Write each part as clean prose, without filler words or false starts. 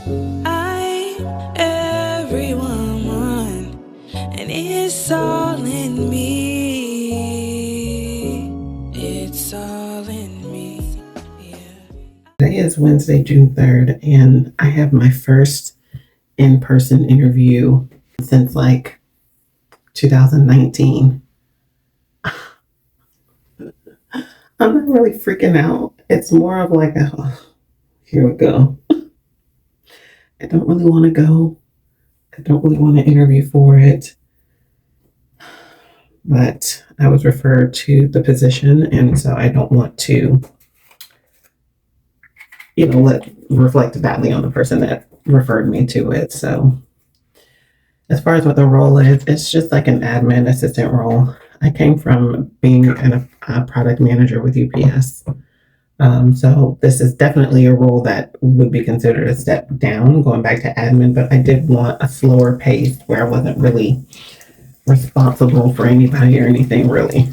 I'm every woman, and it's all in me. It's all in me. Yeah. Today is Wednesday, June 3rd, and I have my first in-person interview since like 2019. I'm not really freaking out. It's more of like a, oh, here we go. I don't really want to go. I don't really want to interview for it, but I was referred to the position, and so I don't want to, let reflect badly on the person that referred me to it. So as far as what the role is, it's just like an admin assistant role. I came from being a product manager with UPS. So this is definitely a role that would be considered a step down, going back to admin, but I did want a slower pace where I wasn't really responsible for anybody or anything really.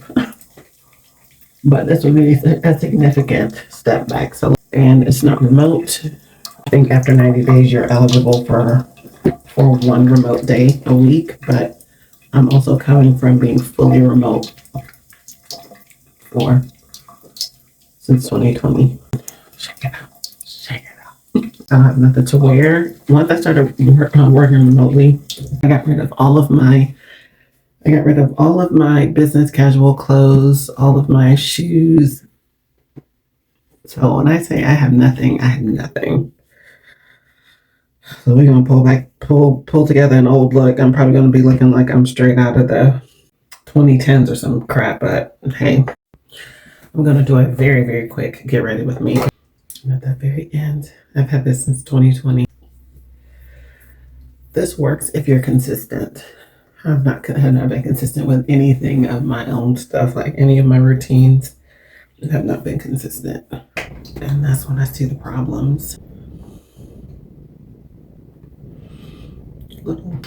But this would be a significant step back. So, and it's not remote. I think after 90 days, you're eligible for one remote day a week, but I'm also coming from being fully remote for since 2020. Check it out. Check it out. I don't have nothing to wear. Once I started working remotely, I got rid of all of my business casual clothes, all of my shoes. So when I say I have nothing, I have nothing. So we're gonna pull together an old look. I'm probably gonna be looking like I'm straight out of the 2010s or some crap, but hey, I'm gonna do a very, very quick get ready with me. I'm at the very end. I've had this since 2020. This works if you're consistent. Have not been consistent with anything of my own stuff, like any of my routines have not been consistent. And that's when I see the problems. Little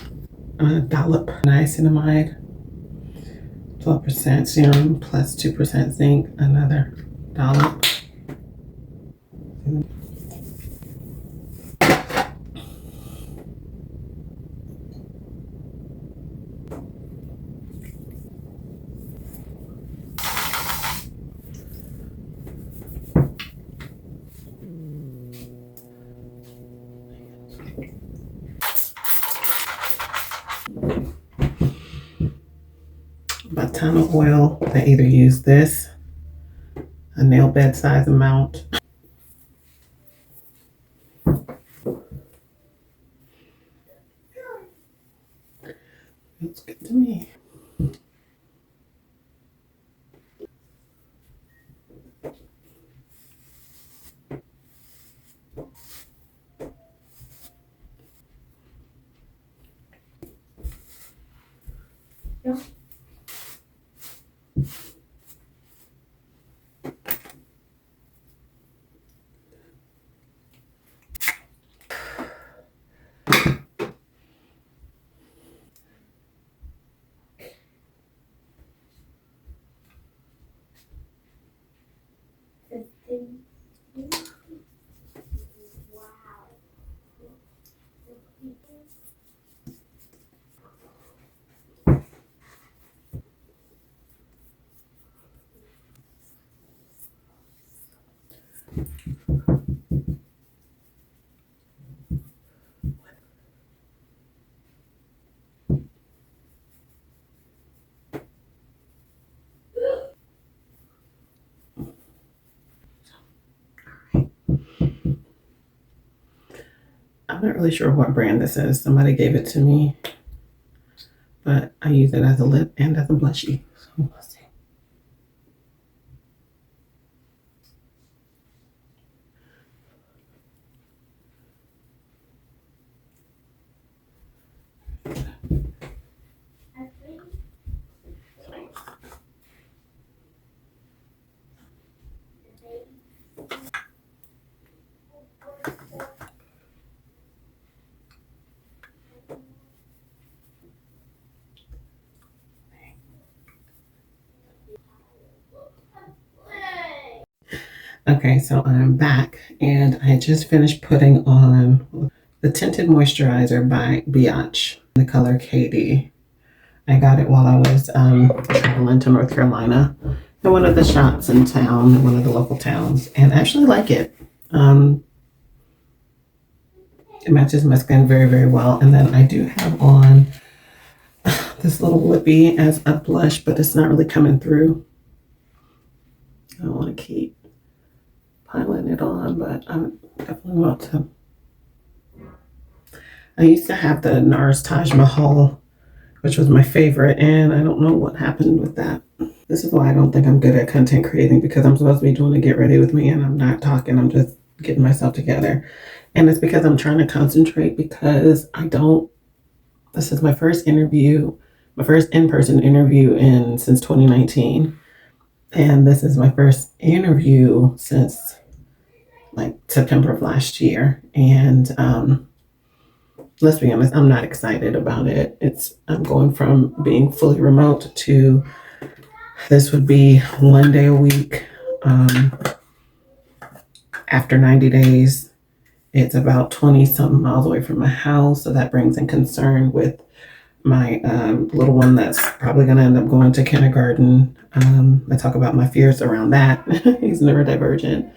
dollop niacinamide, 12% serum plus 2% zinc, another dollop. My ton of oil, I either use this, a nail bed size amount. Looks good to me. Yeah. I'm not really sure what brand this is. Somebody gave it to me, but I use it as a lip and as a blushy. So we'll see. Okay, so I'm back and I just finished putting on the Tinted Moisturizer by Biatch, the color KD. I got it while I was traveling to North Carolina in one of the shops in town, one of the local towns, and I actually like it. It matches my skin very, very well. And then I do have on this little lippy as a blush, but it's not really coming through. I don't want to keep piling it on, but I'm definitely want to. I used to have the NARS Taj Mahal, which was my favorite, and I don't know what happened with that. This is why I don't think I'm good at content creating, because I'm supposed to be doing a get ready with me and I'm not talking, I'm just getting myself together. And it's because I'm trying to concentrate, because this is my first interview, my first in-person interview since 2019. And this is my first interview since like September of last year. And let's be honest, I'm not excited about it. I'm going from being fully remote to this would be 1 day a week. After 90 days, it's about 20 something miles away from my house. So that brings in concern with my little one that's probably going to end up going to kindergarten. I talk about my fears around that. He's neurodivergent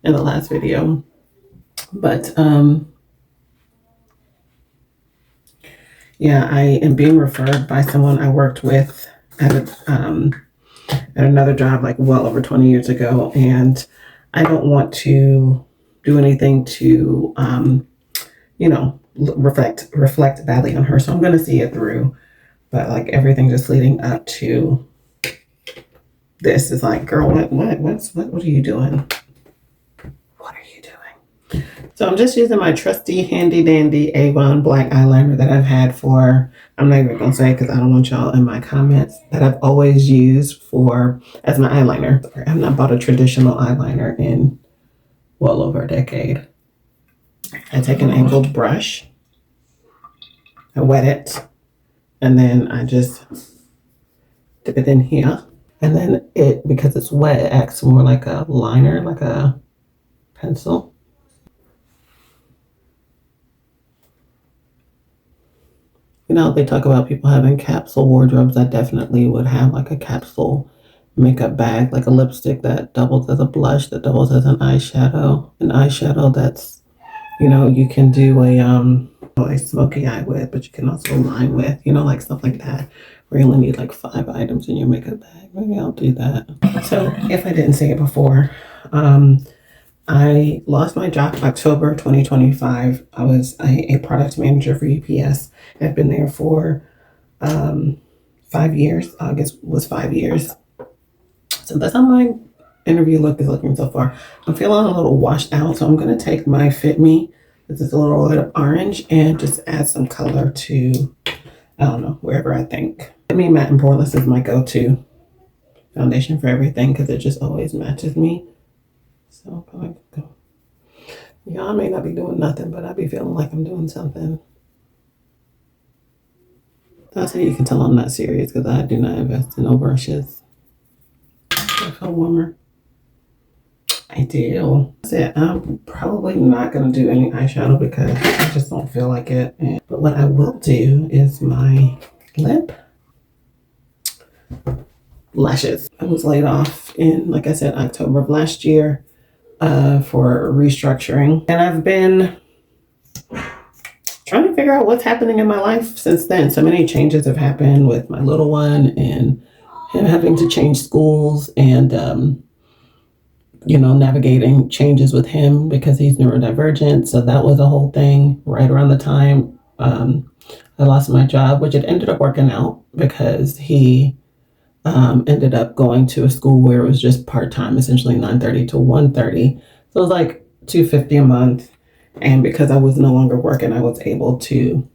in the last video. But yeah, I am being referred by someone I worked with at another job like well over 20 years ago. And I don't want to do anything to, reflect badly on her. So I'm going to see it through. But like everything just leading up to this is like, girl, what are you doing? What are you doing? So I'm just using my trusty handy dandy Avon black eyeliner that I've had for, I'm not even going to say because I don't want y'all in my comments, that I've always used as my eyeliner. I've not bought a traditional eyeliner in well over a decade. I take an angled brush, I wet it, and then I just dip it in here. And then because it's wet, it acts more like a liner, like a pencil. You know, they talk about people having capsule wardrobes. I definitely would have like a capsule makeup bag, like a lipstick that doubles as a blush, that doubles as an eyeshadow. An eyeshadow that's, you can do a smoky eye with, but you can also line with, like stuff like that, where you only need like 5 items in your makeup bag. Maybe I'll do that. So if I didn't say it before, I lost my job October 2025. I was a product manager for UPS. I've been there for 5 years. August was 5 years. So that's how my interview look is looking so far. I'm feeling a little washed out, so I'm going to take my Fit Me. This is a little bit of orange and just add some color to, I don't know, wherever I think. Fit Me Matte and Poreless is my go-to foundation for everything because it just always matches me. So I'm going to go. Y'all may not be doing nothing, but I be feeling like I'm doing something. That's how you can tell I'm not serious, because I do not invest in no brushes. I feel warmer. I do. That's it. I'm probably not going to do any eyeshadow because I just don't feel like it. But what I will do is my lip lashes. I was laid off in, like I said, October of last year for restructuring. And I've been trying to figure out what's happening in my life since then. So many changes have happened with my little one and him having to change schools and, navigating changes with him because he's neurodivergent. So that was a whole thing right around the time I lost my job, which it ended up working out because he ended up going to a school where it was just part-time, essentially 9:30 to 1:30. So it was like $250 a month. And because I was no longer working, I was able to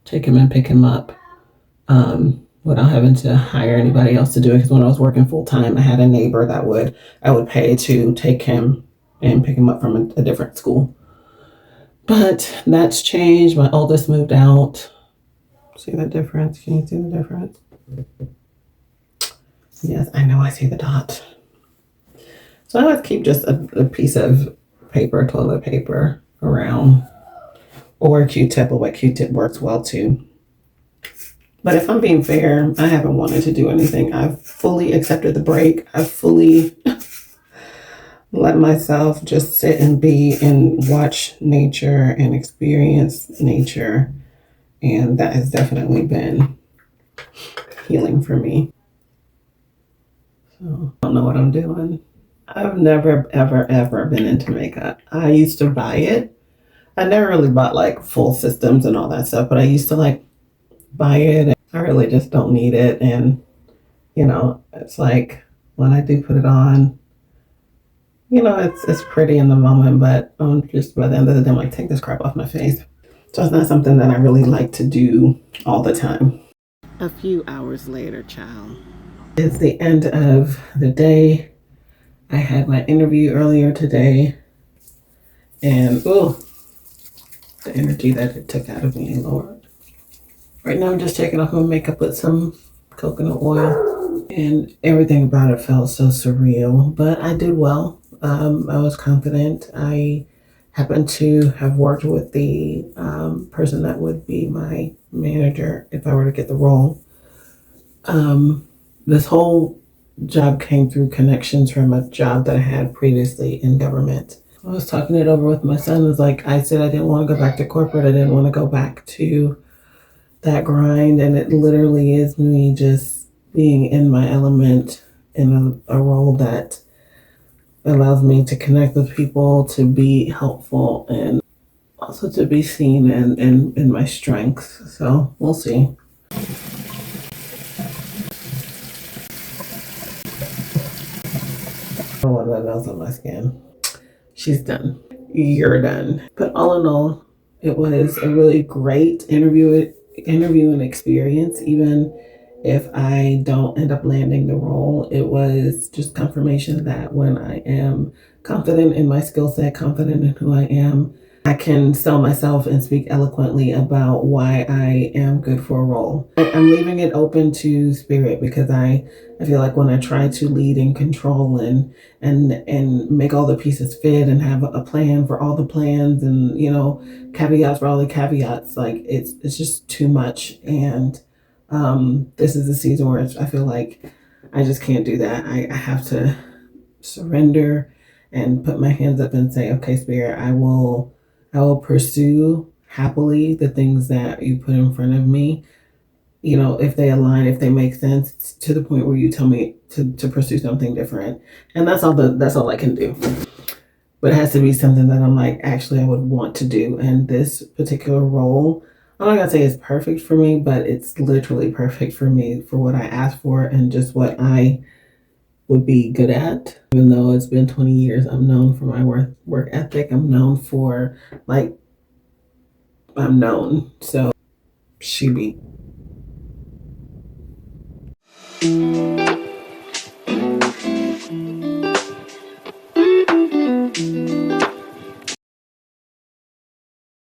take him and pick him up without having to hire anybody else to do it. Because when I was working full-time, I had a neighbor that I would pay to take him and pick him up from a different school. But that's changed. My oldest moved out. See the difference? Can you see the difference? Yes, I know I see the dot. So I always keep just a piece of paper, toilet paper, around or a Q-tip. A wet Q-tip works well too. But if I'm being fair, I haven't wanted to do anything. I've fully accepted the break. I've fully let myself just sit and be and watch nature and experience nature. And that has definitely been healing for me. So I don't know what I'm doing. I've never, ever, ever been into makeup. I used to buy it. I never really bought like full systems and all that stuff, but I used to like buy it. And I really just don't need it. And, it's like when I do put it on, it's pretty in the moment, but just by the end of the day, I'm like, take this crap off my face. So it's not something that I really like to do all the time. A few hours later, child. It's the end of the day. I had my interview earlier today, and the energy that it took out of me, Lord. Right now, I'm just taking off my makeup with some coconut oil, and everything about it felt so surreal, but I did well. I was confident. I happened to have worked with the person that would be my manager if I were to get the role. This whole job came through connections from a job that I had previously in government. I was talking it over with my son. It was like I said I didn't want to go back to corporate. I didn't want to go back to that grind. And it literally is me just being in my element in a role that allows me to connect with people, to be helpful, and also to be seen and in my strengths. So we'll see. I don't want that else on my skin. She's done. You're done. But all in all, it was a really great interviewing experience. Even if I don't end up landing the role, it was just confirmation that when I am confident in my skill set, confident in who I am, I can sell myself and speak eloquently about why I am good for a role. I'm leaving it open to spirit because I feel like when I try to lead and control and make all the pieces fit and have a plan for all the plans and caveats for all the caveats, like it's just too much. And this is a season where I feel like I just can't do that. I have to surrender and put my hands up and say, okay, Spirit, I will pursue happily the things that you put in front of me. If they align, if they make sense, to the point where you tell me to pursue something different. And that's all I can do. But it has to be something that I'm like, actually, I would want to do. And this particular role, I'm not gonna say it's perfect for me, but it's literally perfect for me for what I asked for and just what I would be good at. Even though it's been 20 years, I'm known for my work ethic. I'm known for I'm known. So she be.